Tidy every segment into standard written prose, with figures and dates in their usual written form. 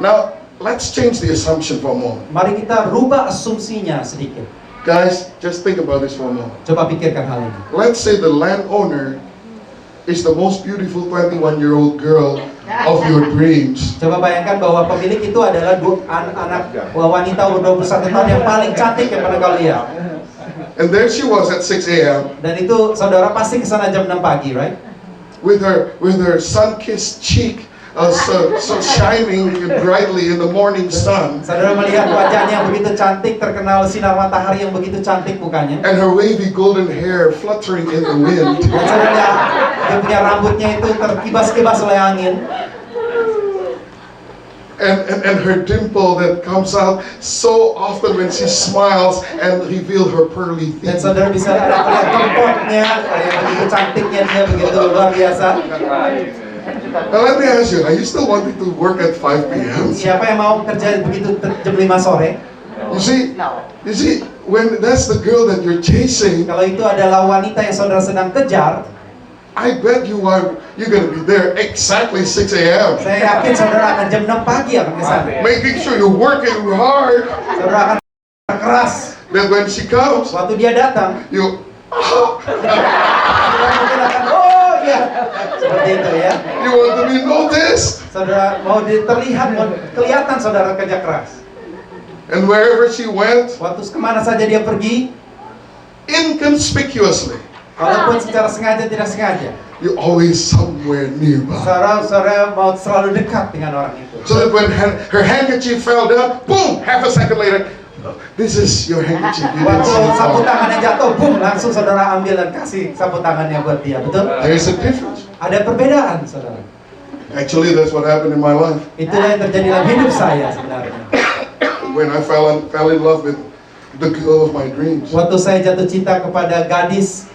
Now, let's change the assumption for a moment. Mari kita rubah asumsinya sedikit. Guys, just think about this for a moment. Coba pikirkan hal ini. Let's say the landowner is the most beautiful 21-year-old girl of your dreams. Coba bayangkan bahwa pemilik itu adalah anak wanita umur 21 tahun yang paling cantik yang pernah kau lihat. And there she was at 6 a.m. Dan itu saudara pasti ke sana jam 6 pagi, right? with her sun-kissed cheek so shining brightly in the morning sun. Saudara melihat wajahnya yang begitu cantik, terkenal sinar matahari yang begitu cantik mukanya. And her wavy golden hair fluttering in the wind. Dan saudara lihat, dia punya rambutnya itu terkibas-kibas oleh angin. And her dimple that comes out so often when she smiles and reveal her pearly Dan teeth. saudara bisa lihat kempotnya, yang begitu cantiknya dia begitu luar biasa. Now let me ask you, are you still wanting to work at 5 p.m.? Siapa yang mau kerja begitu jam 5 sore? You see, when that's the girl that you're chasing, Kalau itu adalah wanita yang saudara sedang kejar, I bet you're gonna be there exactly 6 a.m. saya yakin saudara akan jam 6 pagi akan ke sana. Making sure you're working hard. Saudara akan keras. That when she comes, Waktu dia datang, you saudara mungkin akan, oh iya, seperti itu ya. you want to be noticed. Saudara mau terlihat, mau kelihatan saudara kerja keras. And wherever she went, Waktu kemana saja dia pergi, inconspicuously, walaupun secara sengaja tidak sengaja, you're always somewhere nearby. saudara mau selalu dekat dengan orang itu. So that when her handkerchief fell down, boom, half a second later, this is your handkerchief. You didn't Waktu see it sapu fall. tangannya jatuh, boom, langsung saudara ambil dan kasih sapu tangannya buat dia, betul? There's a difference. Ada perbedaan, saudara. Actually, that's what happened in my life. Itulah yang terjadi dalam hidup saya sebenarnya. When I fell in love with the girl of my dreams. Waktu saya jatuh cinta kepada gadis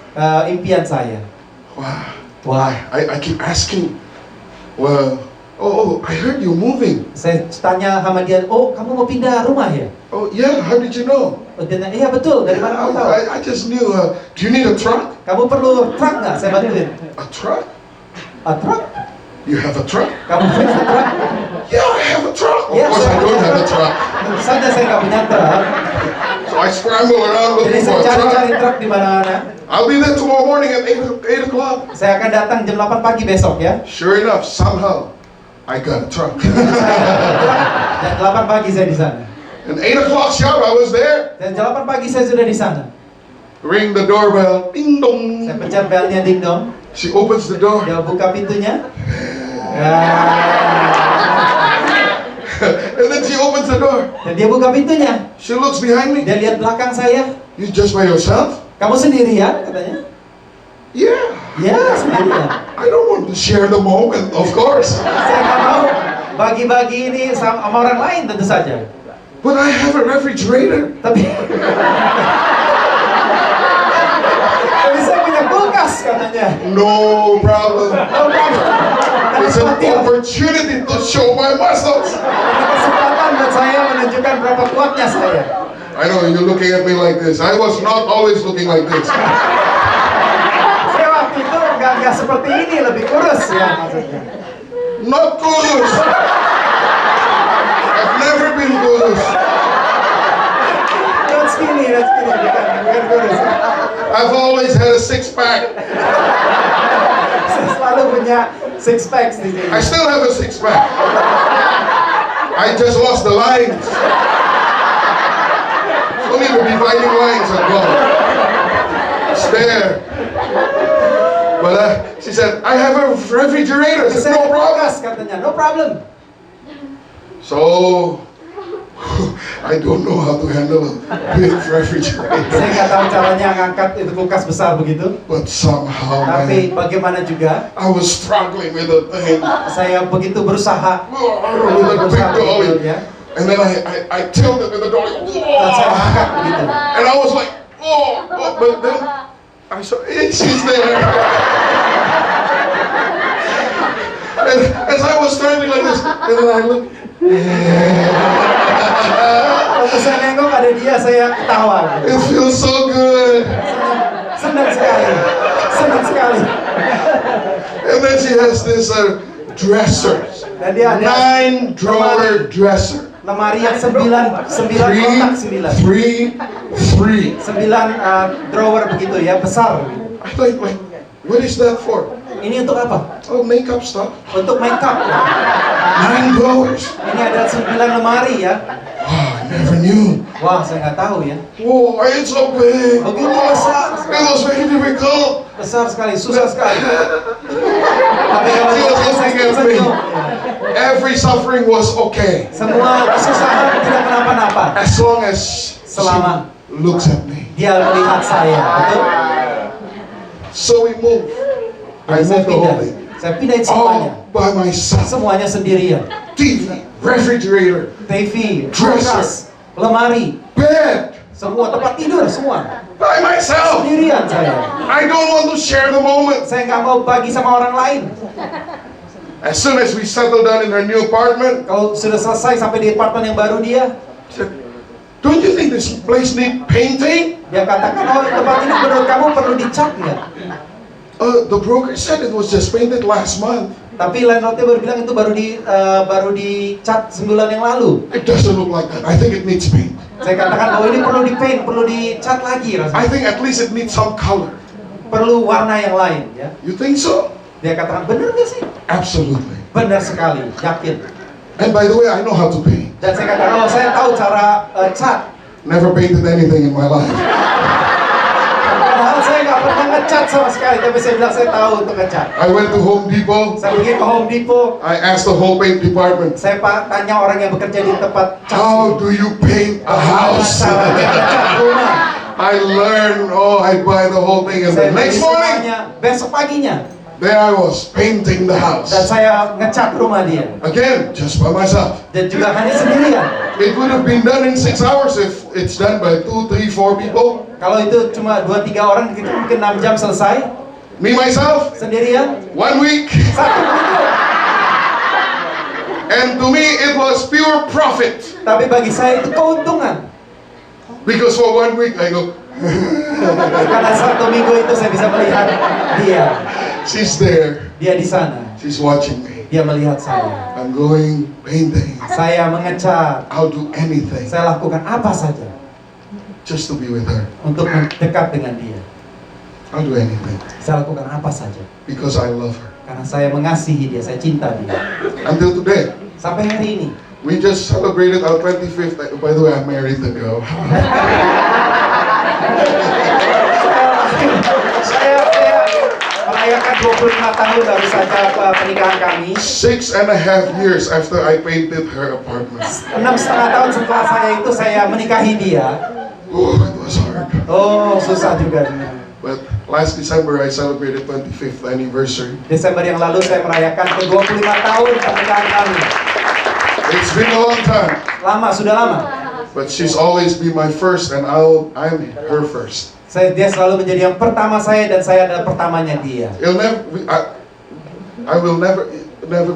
impian saya. Wow. Wah, I keep asking, well, oh, I heard you moving. saya tanya sama dia, oh kamu mau pindah rumah ya? Oh, yeah, how did you know? Oh, dia tanya, iya betul, dari mana kamu tahu? I just knew, do you need a truck? Kamu perlu truk nggak? Saya bantuin. A truck? A truk? You have a truck? Kamu punya truk? Yeah, I have a truck. Of Yes, course, I saya don't punya have a truk. truck. Tentu saja saya nggak punya truk. So I scramble around Jadi looking saya for a cari-cari truck. truk di mana-mana. I'll be there tomorrow morning at 8 o'clock. Saya akan datang jam 8 pagi besok ya. Sure enough, somehow, I got a truck. Jam 8 pagi saya di sana. And 8 o'clock sharp, I was there. Dan jam 8 pagi saya sudah di sana. Ring the doorbell. Ding dong. Saya pencet belnya ding dong. She opens the door. Dia buka pintunya. Ya. And then she opens the door. Dan dia buka pintunya. She looks behind me. Dia lihat belakang saya. You just by yourself? Kamu sendirian katanya? Yeah. Ya sendirian. I don't want to share the moment, of course. Saya nggak mau bagi-bagi ini sama orang lain tentu saja. But I have a refrigerator. Tapi saya punya kulkas katanya. No problem. Oh, kamu. It's an opportunity to show my muscles. Ini kesempatan buat saya menunjukkan berapa kuatnya saya. I know you're looking at me like this. I was not always looking like this. Saya waktu itu nggak seperti ini, lebih kurus ya maksudnya. Not good. I've never been good. Not skinny, bukan kurus. I've always had a six-pack. Saya selalu punya six packs di sini. I still have a six-pack. I just lost the lines. Don't even be fighting lines at all. It's there. But she said, I have a refrigerator. I said, Saya no problem. kulkas katanya, no problem. So, I don't know how to handle a big refrigerator. Saya nggak tahu caranya ngangkat itu kulkas besar begitu. But somehow, Tapi man, bagaimana juga, I was struggling with the thing. saya begitu berusaha. With a big dolly. Ya. And then I tilted with the dolly. Dan saya angkat begitu. And I was like, but then I saw, she's there. And as I was standing like this, and then I looked, Waktu saya nengok ada dia, saya ketawa. it feels so good. Senang sekali, senang sekali. And then she has this dressers. Dan dia ada 9-drawer dresser. lemari yang 9 kotak 9. 3 drawer begitu ya, besar. I think, like, what is that for? Ini untuk apa? Oh, makeup stuff. Untuk makeup. 9 drawers. Ini ada 9 lemari ya. Wow, I never knew. Wah, saya nggak tahu ya. Whoa, it's so big. Begitu besar. It was very difficult. Besar sekali, susah sekali. Tapi kalau She was looking at me. senyum. Every suffering was okay. Semua kesusahan tidak kenapa-napa. As long as Selama she looks at me. dia melihat saya, betul? So we moved. I Saya moved the pindah. whole thing. Saya pindahin semuanya. All by myself. Semuanya sendirian. TV, refrigerator, TV, Dresser. kulkas, lemari, bed, semua tempat tidur, semua. by myself. Sendirian saya. I don't want to share the moment. Saya nggak mau bagi sama orang lain. As soon as we settled down in our new apartment, Kalau sudah selesai sampai di apartemen yang baru dia, I said, don't you think this place need painting? dia katakan, oh tempat ini menurut kamu perlu dicat nggak? The broker said it was just painted last month. Tapi landlordnya baru bilang itu baru dicat sebulan yang lalu. It doesn't look like that. I think it needs paint. Saya katakan, oh ini perlu dipaint, perlu dicat lagi I rasanya. think at least it needs some color. Perlu warna yang lain ya. You think so? Dia katakan, benar nggak sih? Absolutely. Benar sekali, yakin. And by the way, I know how to paint. Dan saya katakan, oh saya tahu cara cat. Never painted anything in my life. Padahal saya nggak pernah ngecat sama sekali, tapi saya bilang saya tahu untuk ngecat. I went to Home Depot. Saya pergi ke Home Depot, I asked the whole paint department, saya tanya orang yang bekerja di tempat cat. how do you paint a house? Caranya ngecat rumah. I learned, I buy the whole thing. And Saya the next beli morning, semuanya. Besok paginya, there I was painting the house. dan saya ngecat rumah dia. Again, just by myself. Dan juga hanya sendirian. It would have been done in 6 hours if it's done by 2, 3, 4 people. Kalau itu cuma 2-3 orang, kita mungkin 6 jam selesai. Me, myself, Sendirian, 1 week. 1 minggu. And to me, it was pure profit. Tapi bagi saya itu keuntungan. Because for 1 week, I go, Karena 1 minggu itu saya bisa melihat dia. she's there. Dia di sana. She's watching me. Dia melihat saya. I'm going painting. Saya mengecat. I'll do anything Saya lakukan apa saja just to be with her. untuk mendekat dengan dia. I'll do anything Saya lakukan apa saja because I love her. karena saya mengasihi dia, saya cinta dia. Until today, Sampai hari ini. we just celebrated our 25th. By the way, I'm married to girl. Saya merayakan 25 tahun baru saja pernikahan kami. 6.5 years after I painted her apartment. 6,5 tahun setelah saya menikahi dia. Oh, it was hard. Oh, susah juga. But last December, I celebrated 25th anniversary. Desember yang lalu saya merayakan ke-25 tahun pernikahan kami. It's been a long time, Lama, sudah lama. but she's always been my first, and I'm her first. Dia selalu menjadi yang pertama saya dan saya adalah pertamanya dia. I will never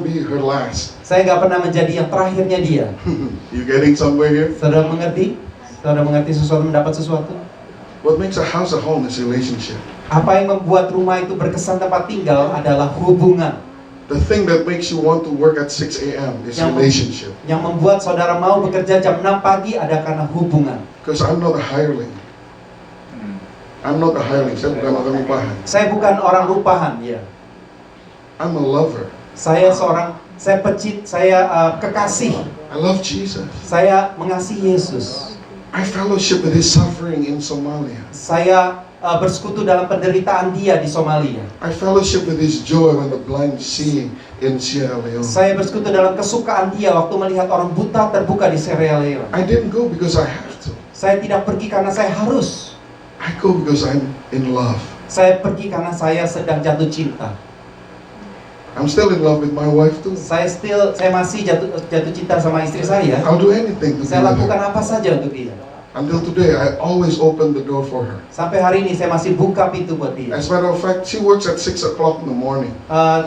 be her last. Saya nggak pernah menjadi yang terakhirnya dia. You getting somewhere here? Saudara mengerti? Saudara mengerti sesuatu, mendapat sesuatu? What makes a house a home is relationship. Apa yang membuat rumah itu berkesan tempat tinggal adalah hubungan. The thing that makes you want to work at 6 a.m. is relationship. Yang membuat saudara mau bekerja jam 6 pagi ada karena hubungan. Because I'm not a hireling. I'm not a hireling. Saya bukan orang rupahan. Saya bukan orang rupahan, ya. I'm a lover. Saya kekasih. I love Jesus. Saya mengasihi Yesus. I fellowship with his suffering in Somalia. Saya bersekutu dalam penderitaan dia di Somalia. I fellowship with his joy when the blind see in Sierra Leone. Saya bersekutu dalam kesukaan dia waktu melihat orang buta terbuka di Sierra Leone. I didn't go because I have to. Saya tidak pergi karena saya harus. I go because I'm in love. Saya pergi karena saya sedang jatuh cinta. I'm still in love with my wife too. Saya masih jatuh cinta sama istri saya. I'll do anything to be Saya with lakukan her. apa saja untuk dia. Until today, I always open the door for her. Sampai hari ini saya masih buka pintu buat dia. As a matter of fact, she works at 6 o'clock in the morning.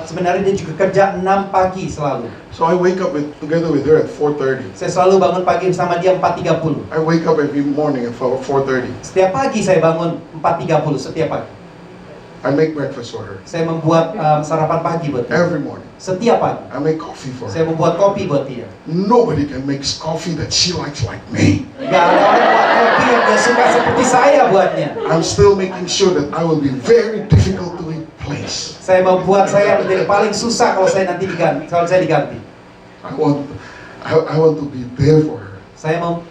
Sebenarnya dia juga kerja 6 pagi selalu. So I wake up together with her at 4:30. Saya selalu bangun pagi bersama dia 4.30. I wake up every morning at 4:30. Setiap pagi saya bangun 4.30 setiap pagi. I make breakfast for her. Saya membuat sarapan pagi buat dia. Every morning. Setiap pagi. I make coffee for Saya her. membuat kopi buat dia. Nobody can make coffee that she likes like me. Gak ada orang buat kopi yang dia suka seperti saya buatnya. I'm still making sure that I will be very difficult to replace. Saya membuat saya menjadi paling susah kalau saya nanti diganti. Kalau saya diganti. I want to be there for her. Saya mau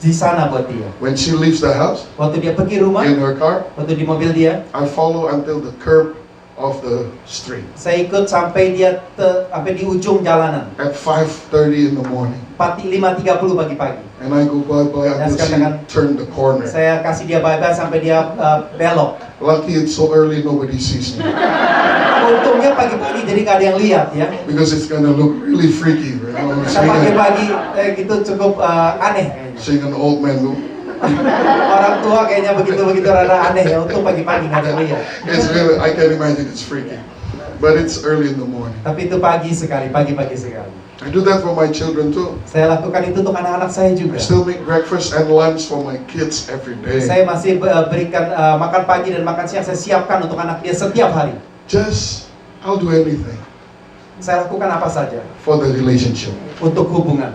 di sana buat dia. When she leaves the house, Waktu dia pergi rumah, in her car, waktu di mobil dia, I follow until the curb of the street. saya ikut sampai dia sampai di ujung jalanan. At 5:30 in the morning. 5.30 pagi-pagi. And I go bye-bye until she turn the corner. Saya kasih dia bye-bye sampai dia belok. Lucky it's so early nobody sees me. Untungnya pagi-pagi jadi nggak ada yang lihat ya. Because it's gonna look really freaky. You know, Karena pagi-pagi gitu cukup aneh kayaknya. seeing an old man go. Orang tua kayaknya begitu-begitu rada aneh ya. Untung pagi-pagi nggak ada yang lihat. It's really, I can imagine it's freaky. But it's early in the morning. Tapi itu pagi sekali, pagi-pagi sekali. I do that for my children too. Saya lakukan itu untuk anak-anak saya juga. I still make breakfast and lunch for my kids every day. Saya masih berikan makan pagi dan makan siang saya siapkan untuk anak dia setiap hari. I'll do anything Saya lakukan apa saja for the relationship. untuk hubungan.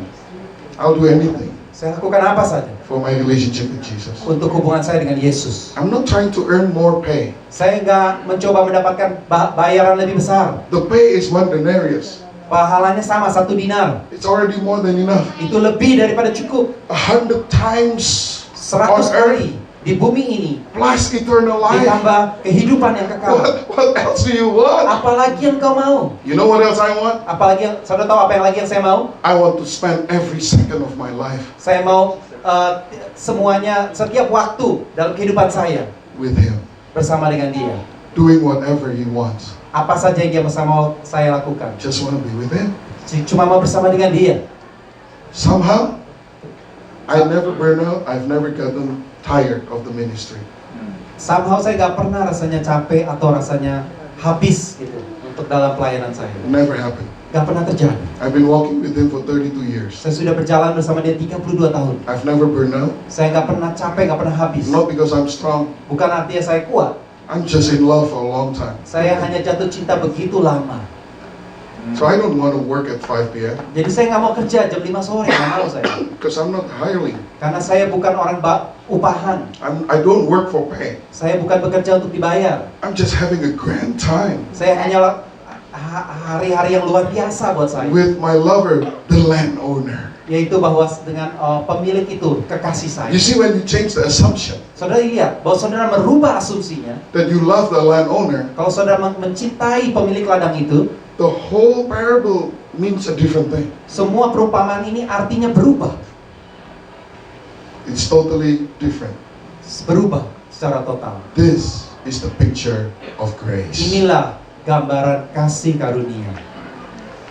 I'll do anything Saya lakukan apa saja for my relationship with Jesus. untuk hubungan saya dengan Yesus. I'm not trying to earn more pay. Saya nggak mencoba mendapatkan bayaran lebih besar. The pay is 1 denarius. Pahalanya sama 1 dinar. It's already more than enough. Itu lebih daripada cukup. 100 times 100 on earth kali di bumi ini plus eternal life. ditambah kehidupan yang kekal. What else do you want? Apalagi yang kau mau? You know what else I want? Apalagi yang saudara tahu apa yang lagi yang saya mau? I want to spend every second of my life Saya mau semuanya setiap waktu dalam kehidupan saya with Him, bersama dengan Dia. doing whatever He wants. Apa saja yang Dia mau saya lakukan. Just want to be with Him. Cuma mau bersama dengan Dia. Somehow, I never burn out. I've never gotten tired of the ministry. Somehow saya nggak pernah rasanya capek atau rasanya habis gitu untuk dalam pelayanan saya. It never happened. Nggak pernah terjadi. I've been walking with Him for 32 years. Saya sudah berjalan bersama Dia 32 tahun. I've never burned out. Saya nggak pernah capek, nggak pernah habis. Not because I'm strong. Bukan artinya saya kuat. I'm just in love for a long time. Saya hanya jatuh cinta begitu lama. So I don't want to work at 5 p.m. Jadi saya nggak mau kerja jam 5 sore, nggak mau saya. because I'm not hireling. Karena saya bukan orang upahan. I don't work for pay. Saya bukan bekerja untuk dibayar. I'm just having a grand time Saya hanya hari-hari yang luar biasa buat saya. with my lover, the landowner. Yaitu bahwa dengan pemilik itu, kekasih saya. You see, when you change the assumption Saudara lihat bahwa saudara merubah asumsinya. that you love the landowner, Kalau saudara mencintai pemilik ladang itu, the whole parable means a different thing. semua perumpamaan ini artinya berubah. It's totally different. Berubah secara total. This is the picture of grace. Inilah gambaran kasih karunia.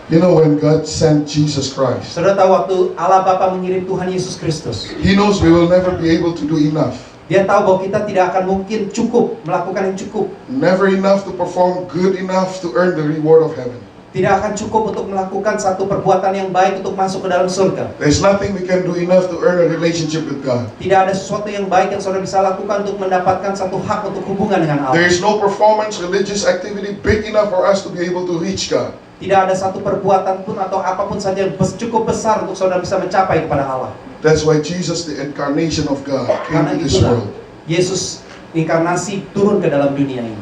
You know, when God sent Jesus Christ, Saudara tahu waktu Allah Bapa mengirim Tuhan Yesus Kristus, He knows we will never be able to do enough. Dia tahu bahwa kita tidak akan mungkin cukup melakukan yang cukup. Never enough to perform good enough to earn the reward of heaven. Tidak akan cukup untuk melakukan satu perbuatan yang baik untuk masuk ke dalam surga. There's nothing we can do enough to earn a relationship with God. Tidak ada sesuatu yang baik yang saudara bisa lakukan untuk mendapatkan satu hak untuk hubungan dengan There Allah. is no performance, religious activity big enough for us to be able to reach God. Tidak ada satu perbuatan pun atau apapun saja yang cukup besar untuk saudara bisa mencapai kepada Allah. That's why Jesus, the incarnation of God, came Karena to this itulah world Yesus inkarnasi turun ke dalam dunia ini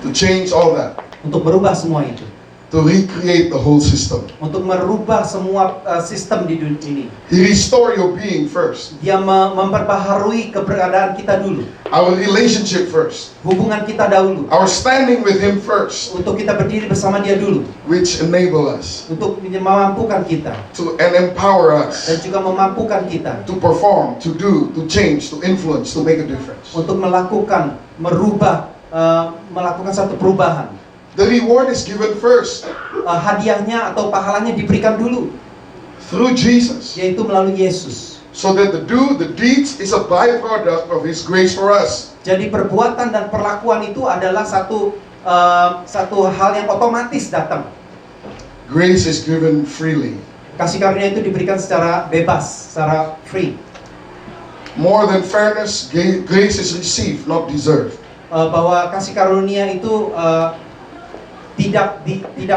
to change all that, untuk merubah semua itu, to recreate the whole system. untuk merubah semua sistem di dunia ini. He restore your being first, Dia memperbaharui keberadaan kita dulu, our relationship first, hubungan kita dahulu, our standing with Him first, untuk kita berdiri bersama Dia dulu, which enable us untuk memampukan kita and empower us dan juga memampukan kita to perform, to do, to change, to influence, to make a difference. untuk melakukan, melakukan satu perubahan. The reward is given first Hadiahnya atau pahalanya diberikan dulu, through Jesus, yaitu melalui Yesus. so that the deeds is a byproduct of His grace for us. Jadi perbuatan dan perlakuan itu adalah satu hal yang otomatis datang. Grace is given freely. Kasih karunia itu diberikan secara bebas, secara free. More than fairness, grace is received, not deserved. bahwa kasih karunia itu tidak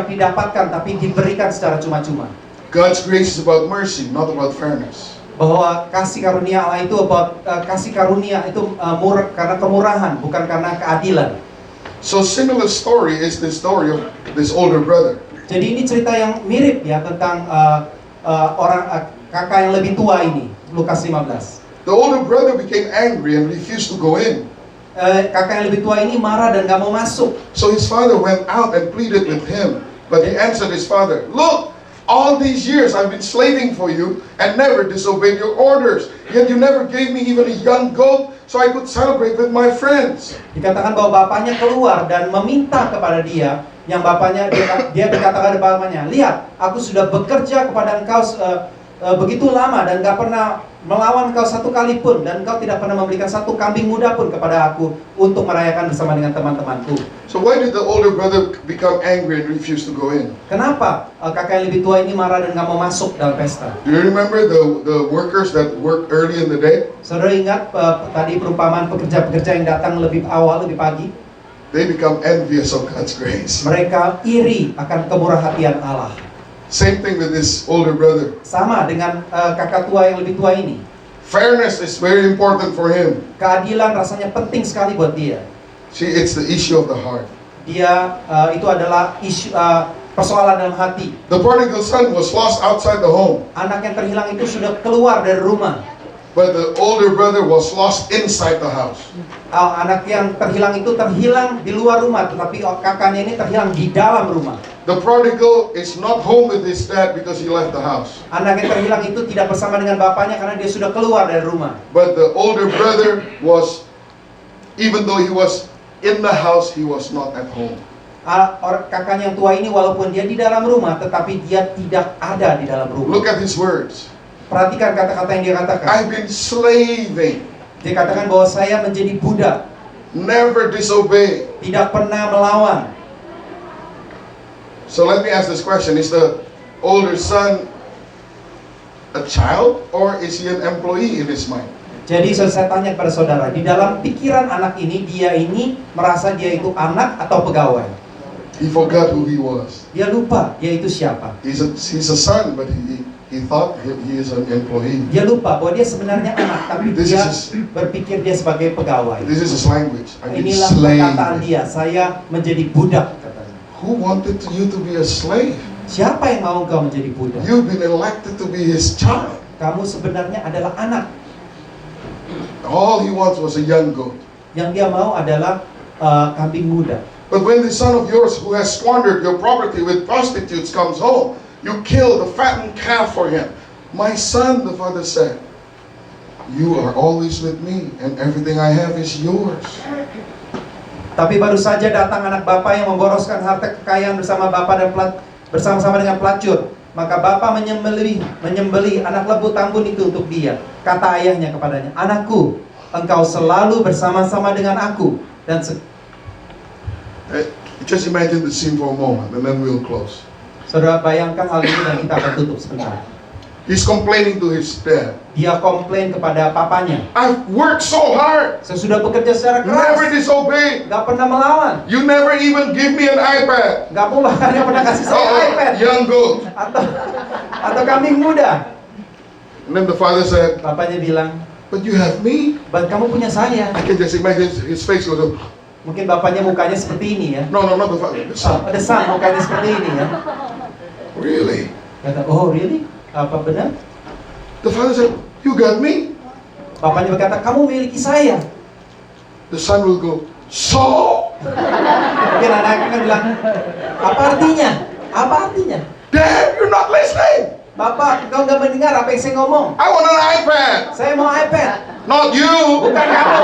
didapatkan tapi diberikan secara cuma-cuma. God's grace is about mercy, not about fairness. Bahwa kasih karunia Allah itu kasih karunia itu karena kemurahan, bukan karena keadilan. So similar story is the story of this older brother. Jadi ini cerita yang mirip ya tentang kakak yang lebih tua ini, Lukas 15. The older brother became angry and refused to go in. Kakak yang lebih tua ini marah dan gak mau masuk. So his father went out and pleaded with him. But he answered his father, "Look, all these years I've been slaving for you and never disobeyed your orders. Yet you never gave me even a young goat so I could celebrate with my friends." Dikatakan bahwa bapaknya keluar dan meminta kepada dia, yang bapaknya dia berkata kepada bapaknya, "Lihat, aku sudah bekerja kepada engkau begitu lama dan gak pernah melawan engkau satu kali pun, dan engkau tidak pernah memberikan satu kambing muda pun kepada aku untuk merayakan bersama dengan teman-temanku." So why did the older brother become angry and refuse to go in? Kenapa kakak yang lebih tua ini marah dan gak mau masuk dalam pesta? Do you remember the workers that worked early in the day? Saudara ingat tadi perumpamaan pekerja-pekerja yang datang lebih awal, lebih pagi? They become envious of God's grace. Mereka iri akan kemurahhatian Allah. Same thing with this older brother. Sama dengan kakak tua yang lebih tua ini. Fairness is very important for him. Keadilan rasanya penting sekali buat dia. See, it's the issue of the heart. Dia itu adalah isu persoalan dalam hati. The prodigal son was lost outside the home, Anak yang terhilang itu sudah keluar dari rumah. but the older brother was lost inside the house. Anak yang terhilang itu terhilang di luar rumah, tetapi kakaknya ini terhilang di dalam rumah. The prodigal is not home with his dad because he left the house. Anak yang terhilang itu tidak bersama dengan bapaknya karena dia sudah keluar dari rumah. But the older brother was, even though he was in the house, he was not at home. Kakaknya yang tua ini walaupun dia di dalam rumah, tetapi dia tidak ada di dalam rumah. Look at his words. Perhatikan kata-kata yang dia katakan. I've been slaving, Dia katakan bahwa saya menjadi budak, never disobey. tidak pernah melawan. So let me ask this question. Is the older son a child or is he an employee in his mind? Jadi saya tanya kepada saudara, di dalam pikiran anak ini, dia ini merasa dia itu anak atau pegawai? He forgot who he was. Dia lupa dia itu siapa. He's a son, but he thought he is an employee. Dia lupa bahwa dia sebenarnya anak, tapi This dia is berpikir dia sebagai pegawai. This is his language. I've been Inilah perkataan slaving. dia, saya menjadi budak katanya. Who wanted you to be a slave? Siapa yang mau engkau menjadi budak? You've been elected to be his child. Kamu sebenarnya adalah anak. All he wants was a young goat. Yang dia mau adalah kambing muda. But when the son of yours who has squandered your property with prostitutes comes home, you kill the fattened calf for him. My son, the father said, you are always with me and everything I have is yours. Tapi baru saja datang anak bapa yang memboroskan harta kekayaan bersama bapa dan bersama-sama dengan pelacur. Maka bapa menyembeli anak lembu tambun itu untuk dia. Kata ayahnya kepadanya, "Anakku, engkau selalu bersama-sama dengan aku." Dan Just imagine the scene for a moment and then we'll close. saudara bayangkan hal ini dan kita akan tutup sebentar. He's complaining to his dad. Dia komplain kepada papanya. I've worked so hard. Saya sudah bekerja secara Never keras, disobeyed. gak pernah melawan. You never even give me an iPad. Gak pernah kasih saya Oh, iPad young goat. atau kambing muda. And then the father said, Bapaknya bilang, but you have me. kamu punya saya. I can just imagine his face goes, Mungkin bapaknya mukanya seperti ini ya. no, not the father. The son. Ada sang mukanya seperti ini ya. Really? Kata, oh really? Apa benar? The father said, you got me. Bapaknya berkata, kamu miliki saya. The son will go, so? Mungkin anaknya kan bilang, apa artinya? Apa artinya? Dad, you're not listening. Bapak, kau nggak mendengar apa yang saya ngomong? I want an iPad. Saya mau iPad, Not you. bukan kamu.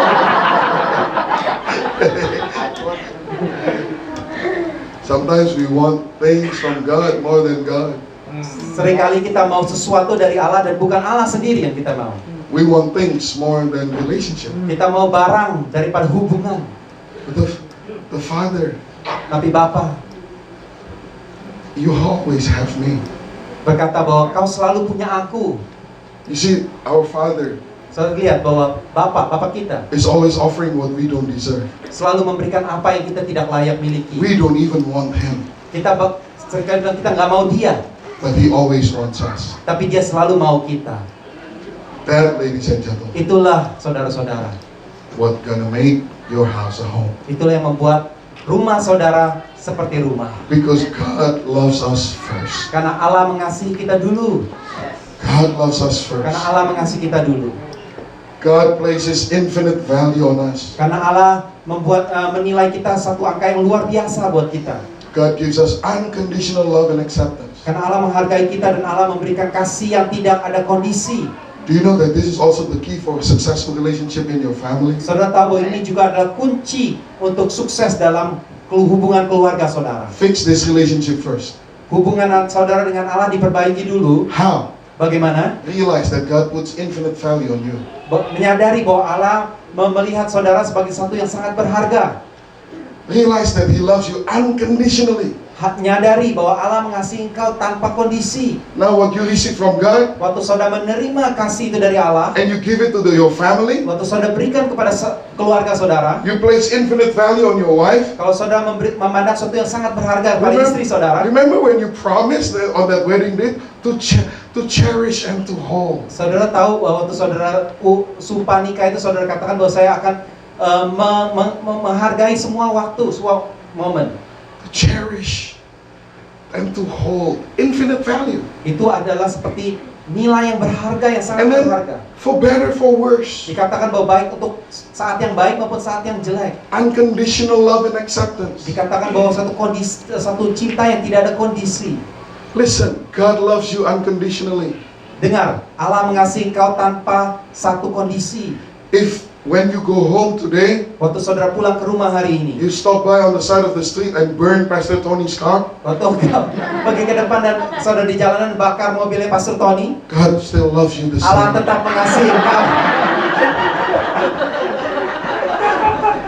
Sometimes we want things from God more than God. Seringkali kita mau sesuatu dari Allah dan bukan Allah sendiri yang kita mau. We want things more than relationship. Kita mau barang daripada hubungan. But the Father, Tapi Bapa you always have me. berkata bahwa kau selalu punya aku. You see, our Father, Saudara lihat bahwa Bapak kita is always offering what we don't deserve. selalu memberikan apa yang kita tidak layak miliki. We don't even want Him, Sekali bilang kita nggak mau Dia, but He always wants us. tapi Dia selalu mau kita. That, ladies and gentlemen, Itulah saudara-saudara. what gonna make your house a home. Itulah yang membuat rumah saudara seperti rumah. Because God loves us first. Karena Allah mengasihi kita dulu. God loves us Karena first. Allah mengasihi kita dulu. God places infinite value on us. Karena Allah menilai kita satu angka yang luar biasa buat kita. God gives us unconditional love and acceptance. Karena Allah menghargai kita dan Allah memberikan kasih yang tidak ada kondisi. Do you know that this is also the key for a successful relationship in your family? Saudara tahu bahwa ini juga adalah kunci untuk sukses dalam hubungan keluarga saudara. Fix this relationship first. Hubungan saudara dengan Allah diperbaiki dulu. How? Bagaimana? Realize that God puts infinite value on you. Menyadari bahwa Allah melihat saudara sebagai satu yang sangat berharga. Realize that He loves you unconditionally. Nyadari bahwa Allah mengasihi engkau tanpa kondisi. Now what you receive from God Waktu saudara menerima kasih itu dari Allah, and you give it to your family, waktu saudara berikan kepada keluarga saudara, you place infinite value on your wife. kalau saudara memandang sesuatu yang sangat berharga pada istri saudara, Remember when you promised on that wedding day to cherish and to hold. saudara tahu bahwa waktu saudara sumpah nikah itu saudara katakan bahwa saya akan menghargai semua waktu, semua momen. To cherish and to hold infinite value. Itu adalah seperti nilai yang berharga, yang sangat And then berharga. for better, for worse, Dikatakan bahwa baik untuk saat yang baik maupun saat yang jelek. unconditional love and acceptance. Dikatakan bahwa satu cinta yang tidak ada kondisi. Listen, God loves you unconditionally. Dengar, Allah mengasihi engkau tanpa satu kondisi. If when you go home today, Waktu saudara pulang ke rumah hari ini, you stop by on the side of the street and burn Pastor Tony's car, waktu engkau pergi ke depan dan saudara di jalanan bakar mobilnya Pastor Tony, God still loves you the Allah same. tetap mengasihi engkau.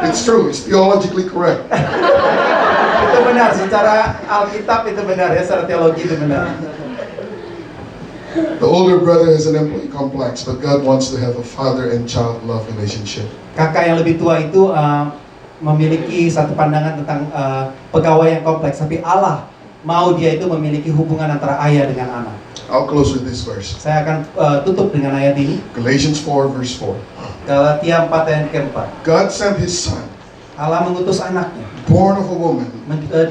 It's true, it's theologically correct. Itu benar, secara Alkitab itu benar ya, secara teologi itu benar. The older brother has an employee complex, but God wants to have a father and child love relationship. Kakak yang lebih tua itu memiliki satu pandangan tentang pegawai yang kompleks, tapi Allah mau dia itu memiliki hubungan antara ayah dengan anak. I'll close with this verse. Saya akan tutup dengan ayat ini. Galatians 4 verse 4. Galatia 4 ayat keempat. God sent His Son, Allah mengutus anaknya, born of a woman,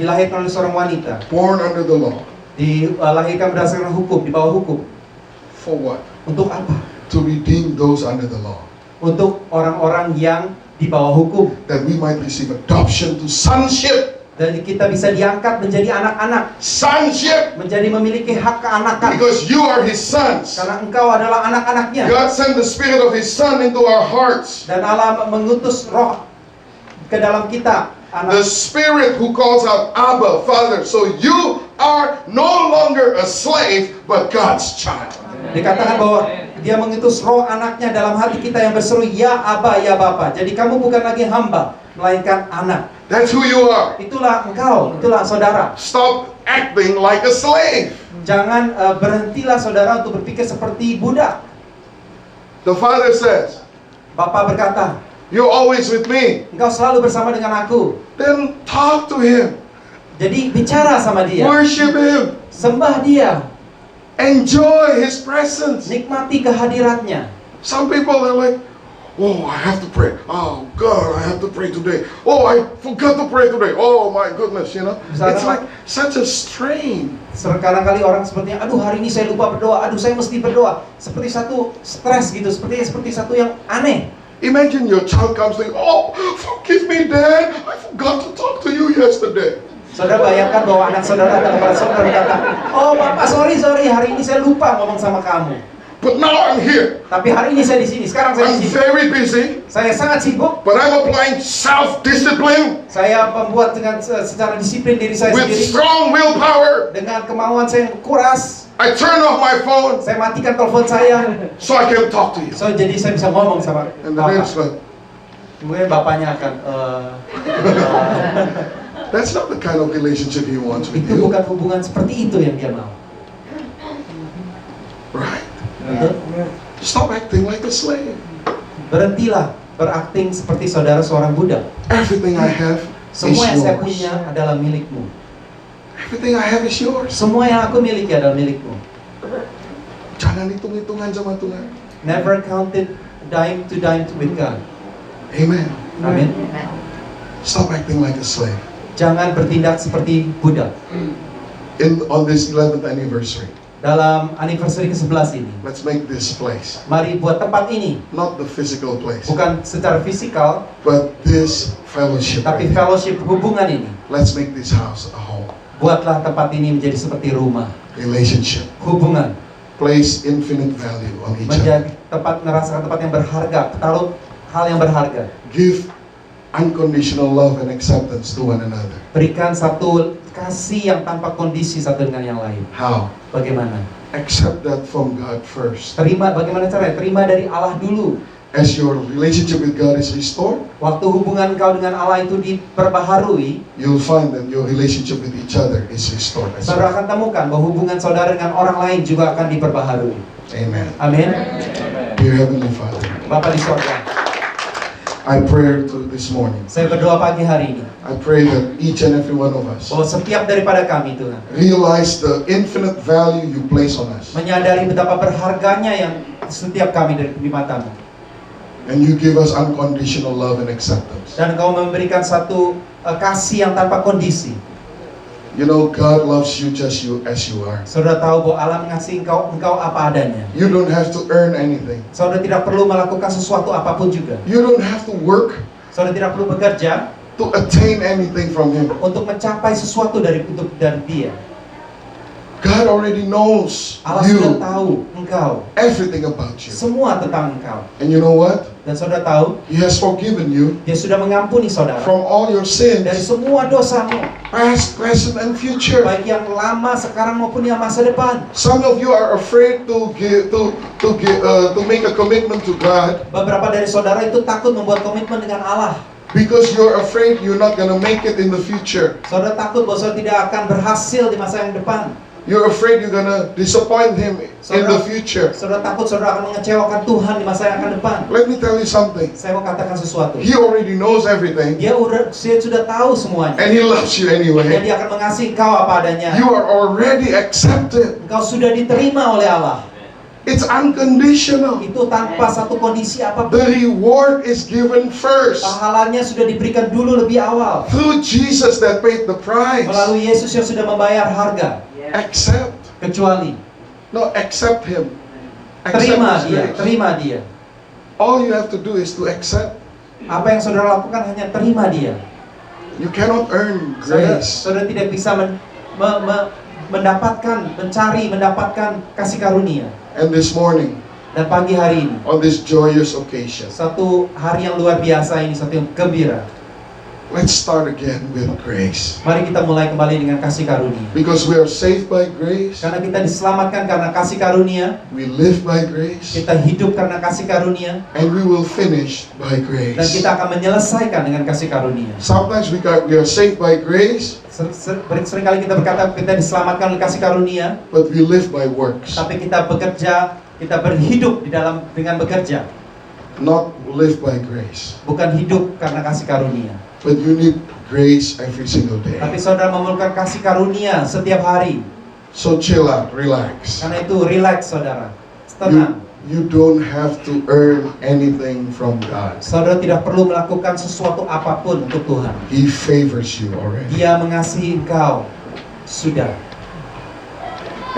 dilahirkan oleh seorang wanita, born under the law. dilahirkan berdasarkan hukum, di bawah hukum. For what? Untuk apa? To redeem those under the law, Untuk orang-orang yang di bawah hukum, that we might receive adoption to sonship. dan kita bisa diangkat menjadi anak-anak, Sonship! menjadi memiliki hak keanakan. Because you are His sons. Karena engkau adalah anak-anaknya. God sent the Spirit of His Son into our hearts. Dan Allah mengutus roh ke dalam kita, The anak. Spirit who calls out, Abba, Father. So you are no longer a slave, but God's child. Dikatakan bahwa dia mengutus roh anaknya dalam hati kita yang berseru, ya Aba, ya Bapa. Jadi kamu bukan lagi hamba, melainkan anak. That's who you are. Itulah engkau, itulah saudara. Stop acting like a slave. Jangan berhentilah saudara untuk berpikir seperti budak. The Father says, Bapa berkata, you're always with me. engkau selalu bersama dengan aku. Then talk to Him. Jadi bicara sama dia, Worship Him. sembah dia, Enjoy His presence. nikmati kehadiratnya. Some people are like, oh, I have to pray. Oh, God, I have to pray today. Oh, I forgot to pray today. Oh, my goodness, you know. It's like such a strain. Sekarang kali orang sepertinya, aduh hari ini saya lupa berdoa, aduh saya mesti berdoa. Seperti satu stres gitu, seperti satu yang aneh. Imagine your child comes to you, oh, forgive me, Dad. I forgot to talk to you yesterday. Saudara bayangkan bahwa anak saudara datang kepada saudara dan berkata, oh Papa, sorry, hari ini saya lupa ngomong sama kamu. But now I'm here. Tapi hari ini saya di sini, sekarang saya I'm di sini. very busy, Saya sangat sibuk. but I'm applying self-discipline Saya membuat dengan secara disiplin diri saya with sendiri. strong willpower. Dengan kemauan saya yang kuras, I turn off my phone saya matikan telepon saya. so I can talk to you. So jadi saya bisa ngomong sama And the dad's Bapak. like, Kemudian bapaknya akan, that's not the kind of relationship He wants with itu you. bukan hubungan seperti itu yang dia mau. Right? Betul? Stop acting like a slave. Berhentilah berakting seperti saudara seorang budak. Everything I have is Semua yang saya yours. punya adalah milikmu. Everything I have is yours. Semua yang aku miliki adalah milikmu. Jangan hitung-hitungan sama Tuhan. Never counted dime to dime with God. Amen. Amin. Stop acting like a slave. Jangan bertindak seperti budak. On this 11th anniversary, Dalam anniversary ke-11 ini, let's make this place, mari buat tempat ini, not the physical place, bukan secara fisikal, but this fellowship. tapi right here. fellowship, hubungan ini. Let's make this house a home. Buatlah tempat ini menjadi seperti rumah. Relationship. Hubungan. Place infinite value on each Menjadi other. tempat, merasakan tempat yang berharga. Taruh hal yang berharga. Give unconditional love and acceptance to one another. Berikan satu kasih yang tanpa kondisi satu dengan yang lain. How? Bagaimana? Accept that from God first. Terima, bagaimana caranya? Terima dari Allah dulu. As your relationship with God is restored, Waktu hubungan kau dengan Allah itu diperbaharui, you'll find that your relationship with each other is restored as saudara well. akan temukan bahwa hubungan saudara dengan orang lain juga akan diperbaharui. Amen. Amin. Dear Heavenly Father, Bapa di sorga, I pray to this morning. saya berdoa pagi hari ini I pray that each and every one of us bahwa setiap daripada kami, Tuhan, realize the infinite value you place on us. menyadari betapa berharganya yang setiap kami di matamu. And you give us unconditional love and acceptance. Dan Engkau memberikan satu kasih yang tanpa kondisi. You know, God loves you just as you are. Saudara tahu bahwa Allah mengasihi engkau apa adanya. You don't have to earn anything. Saudara tidak perlu melakukan sesuatu apapun juga. You don't have to work Saudara tidak perlu bekerja to attain anything from Him. untuk mencapai sesuatu dari Dia. God already knows Allah sudah you, tahu engkau, everything about you. semua tentang engkau. And you know what? Dan saudara tahu, He has forgiven you Dia sudah mengampuni saudara from all your dari sins, semua dosamu, past, present, and future. baik yang lama, sekarang maupun yang masa depan. Some of you are afraid to make a commitment to God Beberapa dari saudara itu takut membuat komitmen dengan Allah. because you're afraid you're not going to make it in the future. Saudara takut bahwa saudara tidak akan berhasil di masa yang depan. You're afraid you're going to disappoint Him in the future. Saudara takut saudara akan mengecewakan Tuhan di masa yang akan depan. Let me tell you something. Saya mau katakan sesuatu. He already knows everything, Dia sudah tahu semuanya. and He loves you Dan anyway. Dia akan mengasihi kau apa adanya. You are already accepted. Engkau sudah diterima oleh Allah. It's unconditional. Itu tanpa satu kondisi apapun. The reward is given first Pahalanya sudah diberikan dulu lebih awal. through Jesus that paid the price. Melalui Yesus yang sudah membayar harga. Accept. Kecuali No, accept Him. terima His Dia, grace. terima Dia. All you have to do is to accept. Apa yang saudara lakukan hanya terima Dia. You cannot earn Saudara, grace. saudara tidak bisa mendapatkan kasih karunia. And this morning, Dan pagi hari ini, on this joyous occasion, satu hari yang luar biasa ini, satu yang gembira. let's start again with grace. Mari kita mulai kembali dengan kasih karunia. Because we are saved by grace, Karena kita diselamatkan karena kasih karunia, we live by grace, kita hidup karena kasih karunia, and we will finish by dan grace. kita akan menyelesaikan dengan kasih karunia. Sometimes we are saved by grace, Seringkali kita berkata kita diselamatkan oleh kasih karunia, but we live by works, tapi kita bekerja, kita berhidup dengan bekerja, not live by grace. bukan hidup karena kasih karunia. But you need grace every single day. Tapi saudara memerlukan kasih karunia setiap hari. So chill out, relax. Karena itu relax saudara, tenang. You don't have to earn anything from God. Saudara tidak perlu melakukan sesuatu apapun untuk Tuhan. He favors you already. Dia mengasihi engkau, sudah.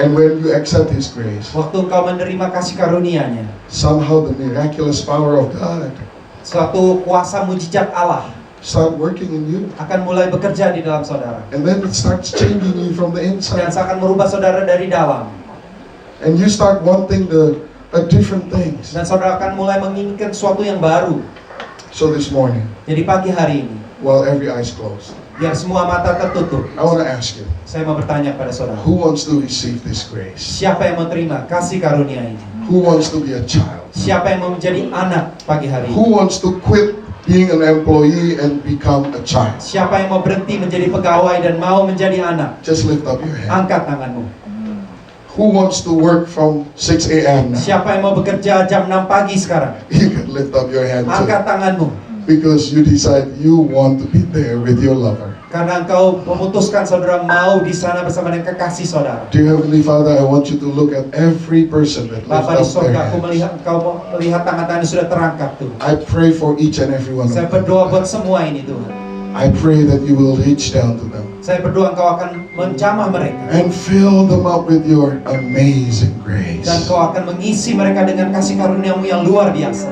And when you accept His grace, Waktu engkau menerima kasih karunia-Nya, somehow the miraculous power of God suatu kuasa mujizat Allah start working in you. akan mulai bekerja di dalam saudara. And then it starts changing you from the Dan inside. seakan merubah saudara dari dalam. And you start wanting different things. Dan saudara akan mulai menginginkan sesuatu yang baru. So this morning, Jadi pagi hari ini, while every eye's closed, biar semua mata tertutup, I want to ask you, saya mau bertanya pada saudara. who wants to receive this grace? Siapa yang mau terima kasih karunia ini? Who wants to be a child? Siapa yang mau menjadi anak pagi hari ini? Who wants to quit being an employee and become a child? Siapa yang mau berhenti menjadi pegawai dan mau menjadi anak? Just lift up your hand. Angkat tanganmu. Who wants to work from 6 a.m. now? Siapa yang mau bekerja jam 6 pagi sekarang? You can lift up your hand too. Angkat tanganmu. Because you decide you want to be there with your lover. Karena engkau memutuskan saudara mau di sana bersama dengan kekasih saudara. Dear Heavenly Father, I want you to look at every person that lift Bapa di up their surga, aku hands. melihat engkau melihat tangan-tangan yang sudah terangkat tuh. I pray for each and every one of Saya them. berdoa buat semua ini Tuhan. I pray that you will reach down to them Saya berdoa engkau akan menjamah mereka. and fill them up with your amazing grace. Dan kau akan mengisi mereka dengan kasih karuniamu yang luar biasa.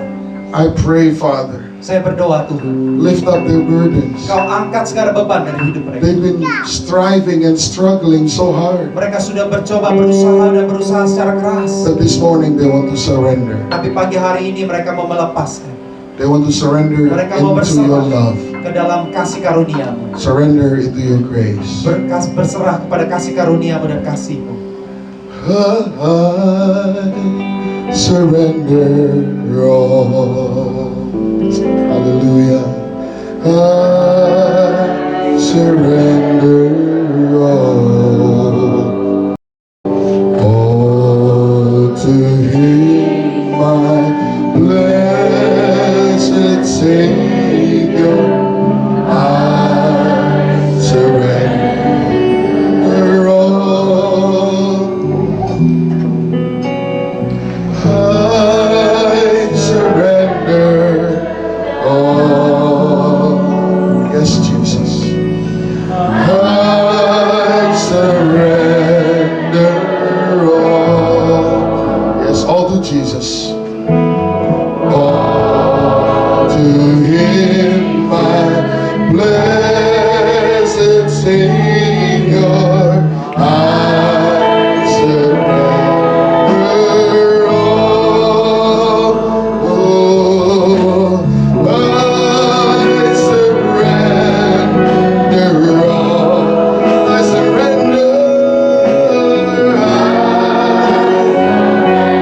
I pray, Father, Saya berdoa Tuhan, lift up their burdens. kau angkat segala beban dari hidup mereka. They've been striving and struggling so hard Mereka sudah berusaha secara keras. that this morning they want to surrender. Tapi pagi hari ini mereka mau melepaskan. They want to surrender Mereka mau into your berserah love. ke dalam kasih karuniamu. Surrender into your grace. Berserah kepada kasih karuniamu dan kasihmu. I surrender all. Hallelujah. I surrender all. All to Him, my blessed Savior. I surrender all. I surrender all. Yes, Jesus. I surrender all. Yes, all to Jesus. All to Him, my blessed Savior. I surrender all. Oh, I surrender all. I surrender.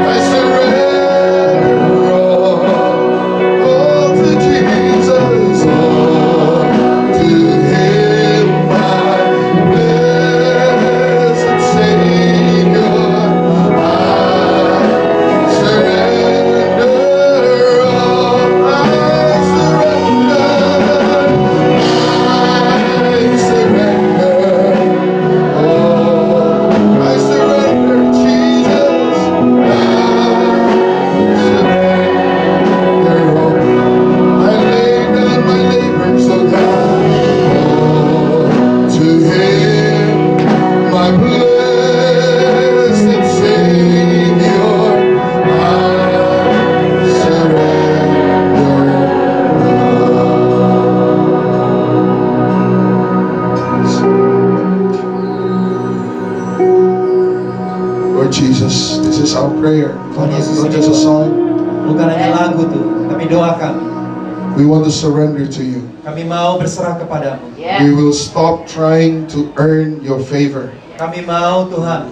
I surrender all to Jesus, all to Him, my blessed Savior. I surrender all. I surrender. I surrender, Jesus. I lay down my labors, oh God, to Him, my blessed Savior. I surrender. Lord Jesus, this is our prayer. Tuhan Yesus, Not just a song. bukan hanya lagu tuh, tapi doa kami. We want to surrender to you. Kami mau berserah kepadamu. We will stop trying to earn your favor. Kami mau Tuhan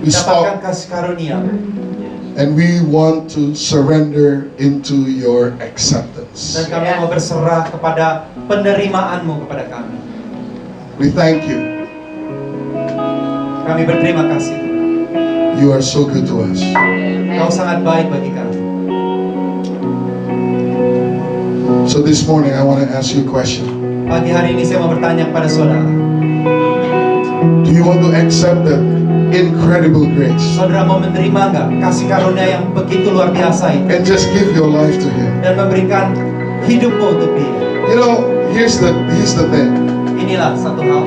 We dapatkan stop kasih karuniamu. and we want to surrender into your acceptance. Dan kami mau berserah kepada penerimaanmu kepada kami. We thank you. Kami berterima kasih. You are so good to us. Kau sangat baik bagi kami. So this morning I want to ask you a question. Pagi hari ini saya mau bertanya kepada saudara. Do you want to accept that incredible grace Saudara mau menerima nggak kasih karunia yang begitu luar biasa itu? and just give your life to Him? Dan memberikan hidupmu untuk Dia. You know, here's the thing. Inilah satu hal.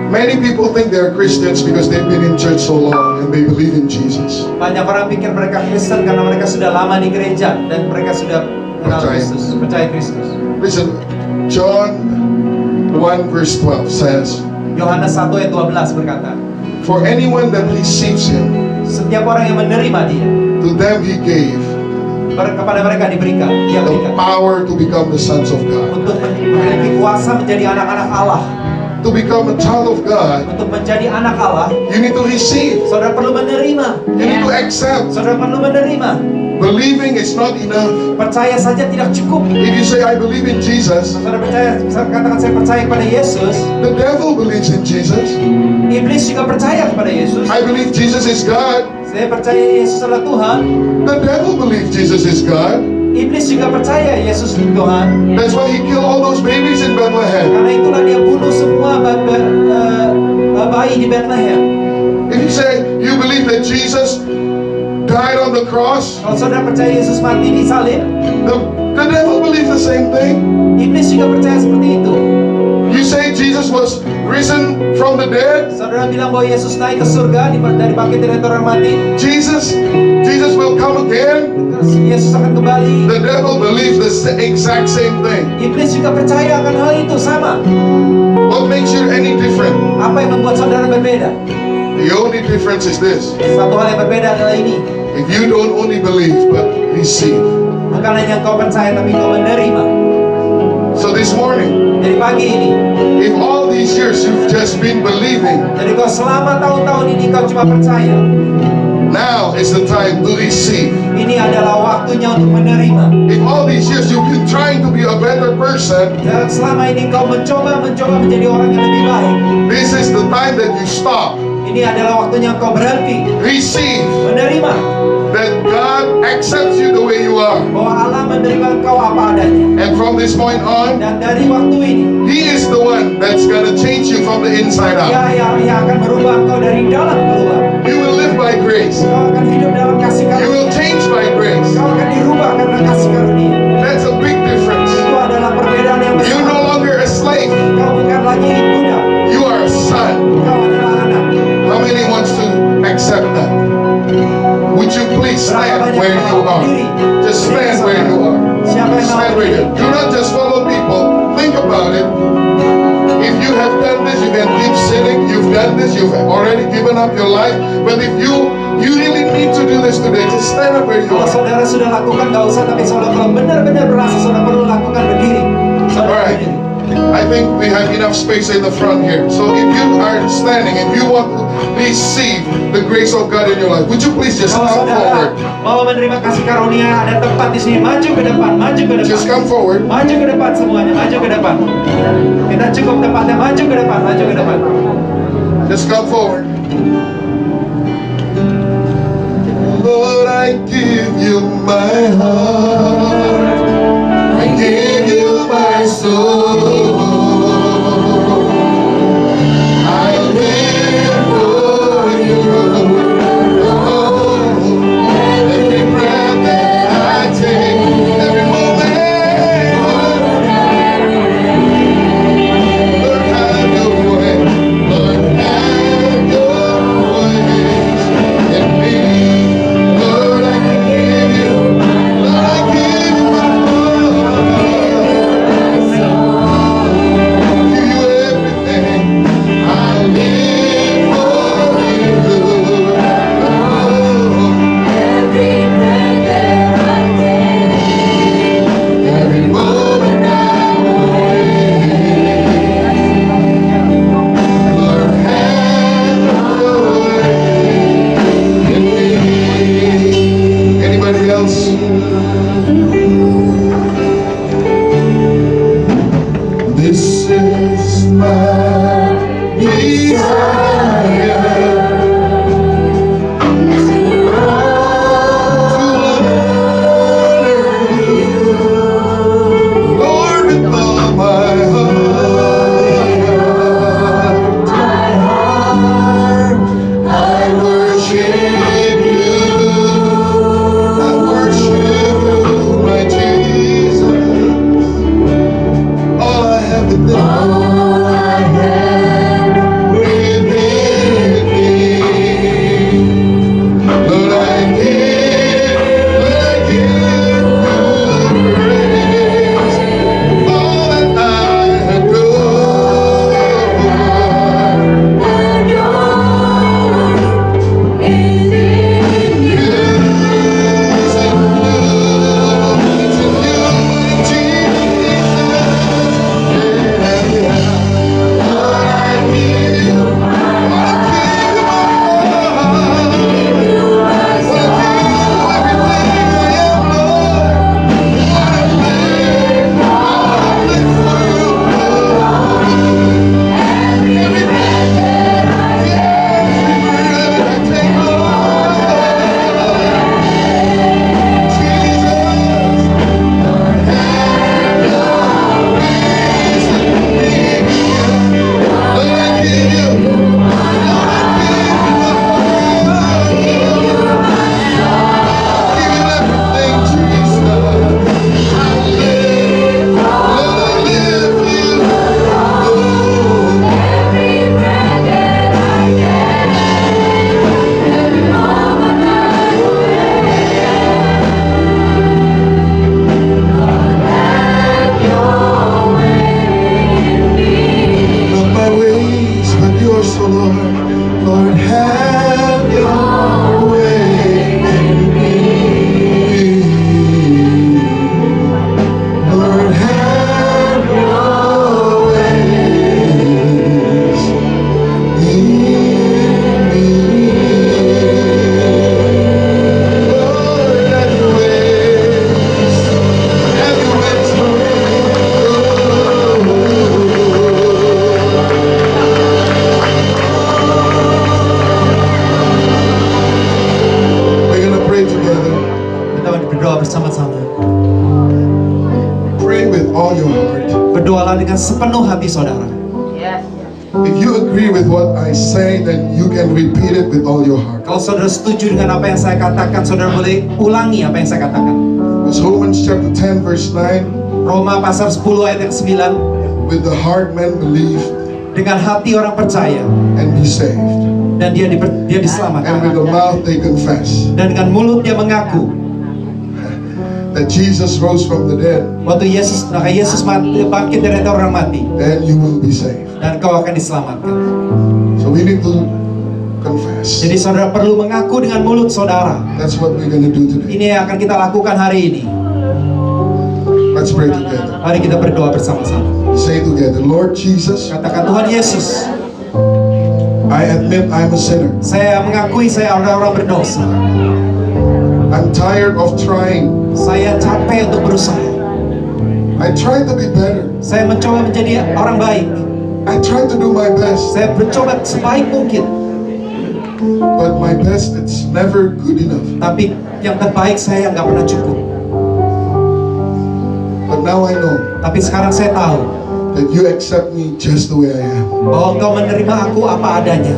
Many people think they're Christians because they've been in church so long and they believe in Jesus. Banyak orang pikir mereka Kristen karena mereka sudah lama di gereja dan mereka sudah mengenal Percaya. Kristus, percaya Kristus. Listen, John 1 verse 12 says, Yohanes 1 ayat 12 berkata, for anyone that receives Him, setiap orang yang menerima Dia, to them He gave kepada mereka diberikan, Dia the berikan power to become the sons of God. untuk memiliki kuasa menjadi anak-anak Allah. to become a child of God, untuk menjadi anak Allah, you need to receive. saudara perlu menerima. You need to accept. Saudara perlu menerima. Believing is not enough. Percaya saja tidak cukup. If you say, I believe in Jesus, Saudara katakan saya percaya kepada Yesus. the devil believes in Jesus. Iblis juga percaya kepada Yesus. I believe Jesus is God. Saya percaya Yesus adalah Tuhan. The devil believes Jesus is God. Iblis juga percaya Yesus Tuhan. That's why he killed all those babies in Bethlehem. Karena itulah dia bunuh semua bayi di Bethlehem. If you say you believe that Jesus died on the cross, Kalau saudara percaya Yesus mati di salib, the devil believes the same thing. iblis juga percaya seperti itu. You say Jesus was risen from the dead. Saudara bilang bahwa Yesus naik ke surga dari bangkit dari orang mati. Jesus will come again. Terus Yesus akan kembali. The devil believes the exact same thing. Iblis juga percaya akan hal itu sama. What makes you any different? Apa yang membuat saudara berbeda? The only difference is this. Satu hal yang berbeda adalah ini. If you don't only believe but receive. Bukan hanya kau percaya tapi kau menerima. So this morning, Dari pagi ini, if all these years you've just been believing, jadi kau selama tahun-tahun ini kau cuma percaya. now is the time to receive. Ini adalah waktunya untuk menerima. If all these years you've been trying to be a better person, Dan selama ini kau mencoba menjadi orang yang lebih baik. this is the time that you stop. Ini adalah waktunya kau berhenti, Receive menerima that God accepts you the way you are. bahwa Allah menerima kau apa adanya. And from this point on, Dan dari waktu ini, He is the one that's gonna change you from the inside out. Dia akan merubah kau dari dalam keluar. You will live by grace. Kau akan hidup dalam kasih You will karunia. change by grace. Kau akan dirubah karena kasih karunia. That's a big difference. Itu adalah perbedaan yang You're no besar. longer a slave. Kau bukan lagi budak. You are a son. Kau adalah anak. How many wants to accept that? Would you please stand where you are? Just stand where you are. Siapa yang mau Stand where you are. Do not just follow people. Think about it. If you have done this, you can keep sinning. You've done this. You've already given up your life. But if you really need to do this today, just stand up where you Kalau are. saudara sudah lakukan, gak usah. Tapi saudara kalau benar-benar berasa saudara perlu lakukan, berdiri. Saudara Alright. berdiri. I think we have enough space in the front here. So if you are standing, if you want to receive the grace of God in your life, would you please just Kalau come saudara forward? mau menerima kasih karunia, ada tempat di sini. Maju ke depan, maju ke depan. Just come forward. Maju ke depan semuanya, maju ke depan. Kita cukup tempatnya, maju ke depan, maju ke depan. Just come forward. Lord, I give you my heart. I give you my soul. I live for you. Oh, every breath that I take, every moment. Lord, have your way. Lord, have your way in me. Lord, I give you. Lord, I berdoa bersama-sama. Pray with all your heart. Berdoalah dengan sepenuh hati saudara. If you agree with what I say, then you can repeat it with all your heart. Kalau saudara setuju dengan apa yang saya katakan, saudara boleh ulangi apa yang saya katakan. It's Romans chapter 10 verse 9. Roma pasal 10 ayat yang 9. With the heart man believe Dengan hati orang percaya and be saved. dan dia And diselamatkan. with the mouth they confess Dan dengan mulut dia mengaku that Jesus rose from the dead. waktu Yesus bangkit dari antara orang mati, Then you will be saved. dan kau akan diselamatkan. So we need to confess. Jadi saudara perlu mengaku dengan mulut saudara. That's what we're going to do today. Ini yang akan kita lakukan hari ini. Let's pray together. Mari kita berdoa bersama-sama. Say together, Lord Jesus, Katakan, Tuhan Yesus, I admit I'm a sinner. saya mengakui saya orang-orang berdosa. I'm tired of trying. Saya capek untuk berusaha. I try to be better. Saya mencoba menjadi orang baik. I try to do my best. Saya mencoba sebaik mungkin. But my best, it's never good enough. Tapi yang terbaik saya nggak pernah cukup. But now I know Tapi sekarang saya tahu that you accept me just the way I am. bahwa Engkau menerima aku apa adanya.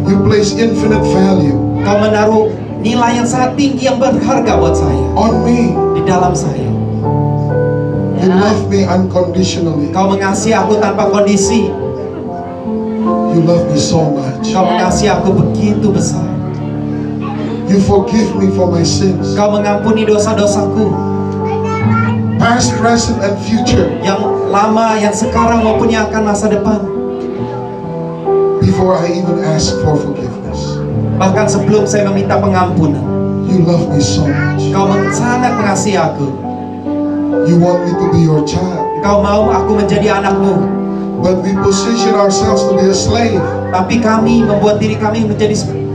You place infinite value Engkau menaruh nilai yang sangat tinggi yang berharga buat saya on me. di dalam saya. You love me unconditionally. Engkau mengasihi aku tanpa kondisi. You love me so much. Engkau mengasihi aku begitu besar. You forgive me for my sins, Engkau mengampuni dosa-dosaku past, present, and future. yang lama, yang sekarang maupun yang akan masa depan. Before I even ask for forgiveness, Bahkan sebelum saya meminta pengampunan, you love me so much. Engkau sangat mengasihi aku. You want me to be your child. Engkau mau aku menjadi anakmu. But we position ourselves to be a slave. Tapi kami membuat diri kami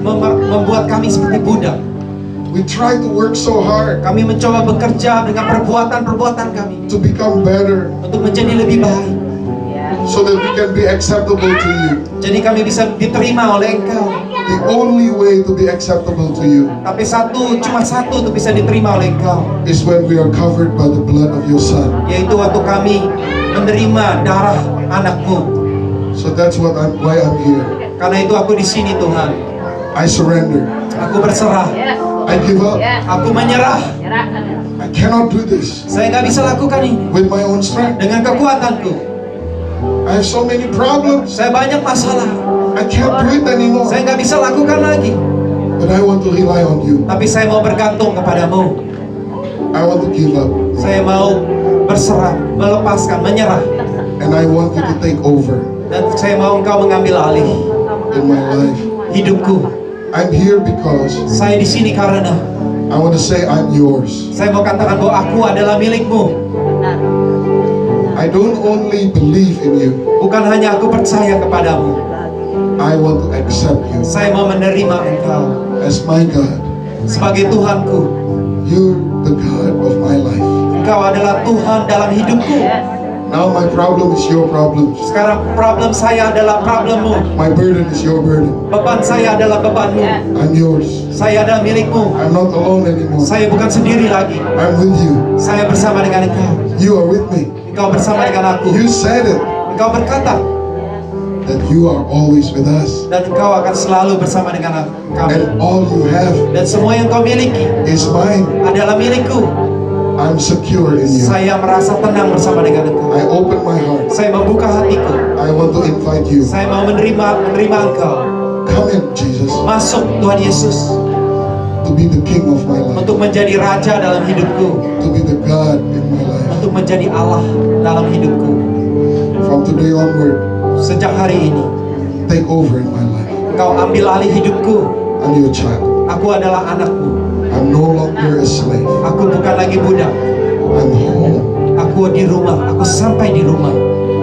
membuat kami seperti budak. We try to work so hard Kami mencoba bekerja dengan perbuatan-perbuatan kami to become better untuk menjadi lebih baik. so that we can be acceptable to you. Jadi kami bisa diterima oleh Engkau. The only way to be acceptable to you Tapi cuma satu untuk bisa diterima oleh Engkau, is when we are covered by the blood of your Son. yaitu waktu kami menerima darah anakmu. So that's why I'm here. Karena itu aku di sini, Tuhan. I surrender. Aku berserah. I give up. Aku menyerah. I cannot do this Saya nggak bisa lakukan ini with my own strength. dengan kekuatanku. I have so many problems. Saya banyak masalah. I can't do it anymore. Saya nggak bisa lakukan lagi. But I want to rely on you. Tapi saya mau bergantung kepadamu. I want to give up. Saya mau berserah, melepaskan, menyerah. And I want you to take over Dan saya mau Engkau mengambil alih in my life. hidupku. I'm here because Saya di sini karena I want to say I'm yours. saya mau katakan bahwa aku adalah milikmu. I don't only believe in you. Bukan hanya aku percaya kepadamu. I want to accept you Saya mau menerima Engkau as my God. sebagai Tuhanku. You're the God of my life. Engkau adalah Tuhan dalam hidupku. Now my problem is your problem. Sekarang problem saya adalah problemmu. My burden is your burden. Beban saya adalah bebanmu. I'm yours. Saya adalah milikmu. I'm not alone anymore. Saya bukan sendiri lagi. I'm with you. Saya bersama dengan Engkau. You are with me. Engkau bersama dengan aku. You said it, Engkau berkata that you are always with us. dan Engkau akan selalu bersama dengan kami. And all you have Dan semua yang Kau miliki is mine. adalah milikku. I'm secure in you. Saya merasa tenang bersama dengan Engkau. I open my heart. Saya membuka hatiku. I want to invite you. Saya mau menerima Engkau. Come in, Jesus, Masuk Tuhan Yesus to be the King of my life, untuk menjadi Raja dalam hidupku, to be the God in my life. untuk menjadi Allah dalam hidupku. From today onward, Sejak hari ini, take over in my life. Engkau ambil alih hidupku. I'm your child. Aku adalah anakmu. I'm no longer a slave. Aku bukan lagi budak. I'm home. Aku di rumah. Aku sampai di rumah.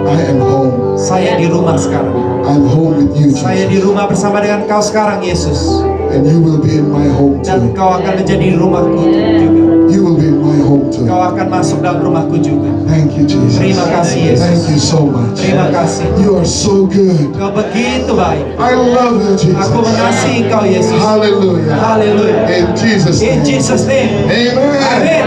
I am home. Saya di rumah sekarang. I'm home with you, Saya di Jesus. rumah bersama dengan Engkau sekarang, Yesus. And you will be in my home Dan too. Engkau akan menjadi rumahku juga. You will be in my home too. Engkau akan masuk dalam rumahku juga. Thank you, Jesus. Terima kasih, Yesus. Thank you so much. Terima kasih. You are so good. Engkau begitu baik. I love you, Jesus. Aku mengasihi Engkau, Yesus. Hallelujah. Haleluya. In Jesus' In name. Jesus' name. Amen. Amin.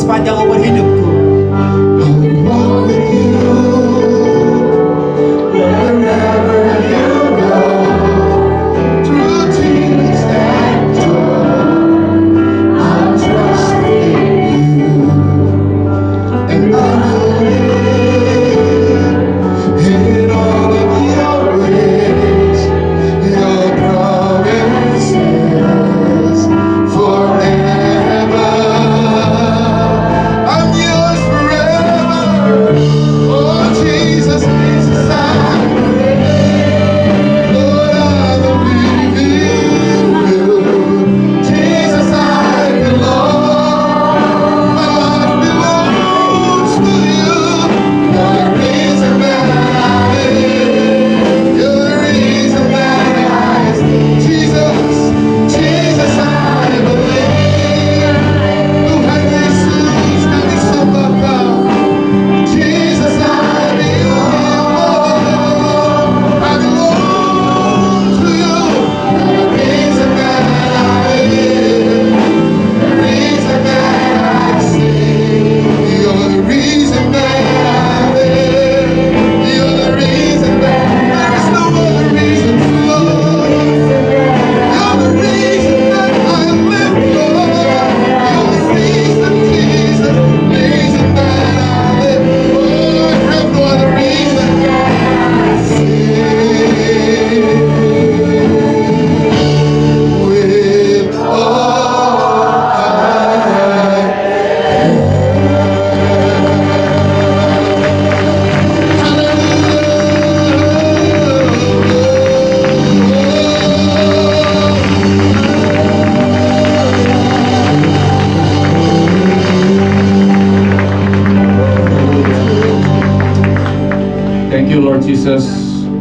sepanjang umur hidupku. I will walk with you wherever you go, through tears and joy. I'm trusting you, and I will live in all of your ways. Your promises forever. I'm yours forever. Oh Jesus, Jesus, I Lord, I believe in you. Jesus, I belong. My life belongs to you. You're the reason that I live. You're the reason that I live. Jesus, Jesus, I believe. Tuhan Yesus, kami sembah Kau. Jesus, I belong to you. You're the reason that I live, the reason that I sing. You're the reason that I live. You're the reason that there is no other reason, Lord. You're the reason that I live, Lord. You're the reason, Jesus, reason that I live. Oh, I have no other reason. With all Thank you, Lord Jesus.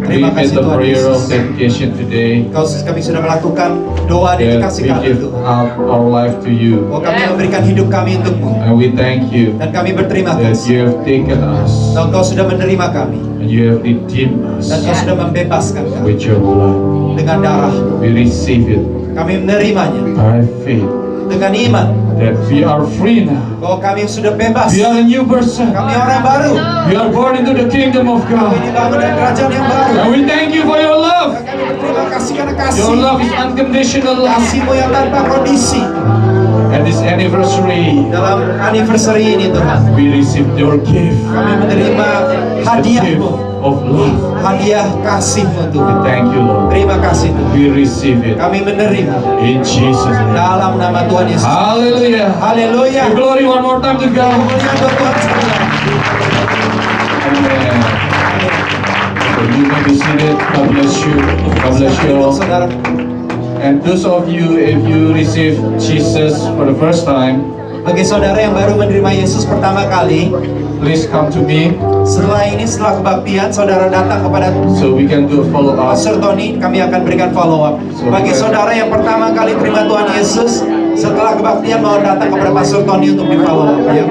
We Terima made kasih, the Tuhan prayer of Yesus. dedication today Kami sudah melakukan doa that dedikasi we kami give Tuhan. up our life to you. Bahwa kami memberikan hidup kami untukmu. And we thank you Dan kami berterima that kasih. you have taken us Dan Engkau sudah menerima kami. and you have redeemed us Dan Engkau sudah membebaskan kami. with your blood. Dengan darah. We receive it Kami menerimanya. by faith Dengan iman. that we are free now. Bahwa kami sudah bebas. We are a new person. Kami orang baru. We are born into the kingdom of Kami God. dibangun dalam kerajaan yang baru. And we thank you for your love. Dan kami berterima kasih karena kasih. Your love is unconditional love. Kasih-Mu yang tanpa kondisi. And this anniversary, Dalam anniversary ini Tuhan. we receive your gift. Kami menerima The gift hadiah-Mu. of love. Hadiah kasih-Mu We Tuhan. thank you, Lord. Terima kasih Tuhan. We receive it Kami menerima. in Jesus' name. Dalam nama Tuhan Yesus. Hallelujah. Haleluya. Give glory one more time to God. Kemuliaan buat Tuhan sekalian. Amen. So you may be seated. God bless you. God bless you all. Saudara, And those of you, if you receive Jesus for the first time, bagi saudara yang baru menerima Yesus pertama kali, please come to me setelah ini, setelah kebaktian, saudara datang kepada so we can do a follow up. Pastor Tony, kami akan berikan follow up. Bagi saudara yang pertama kali terima Tuhan Yesus, setelah kebaktian mau datang kepada Pastor Tony untuk di follow up ya.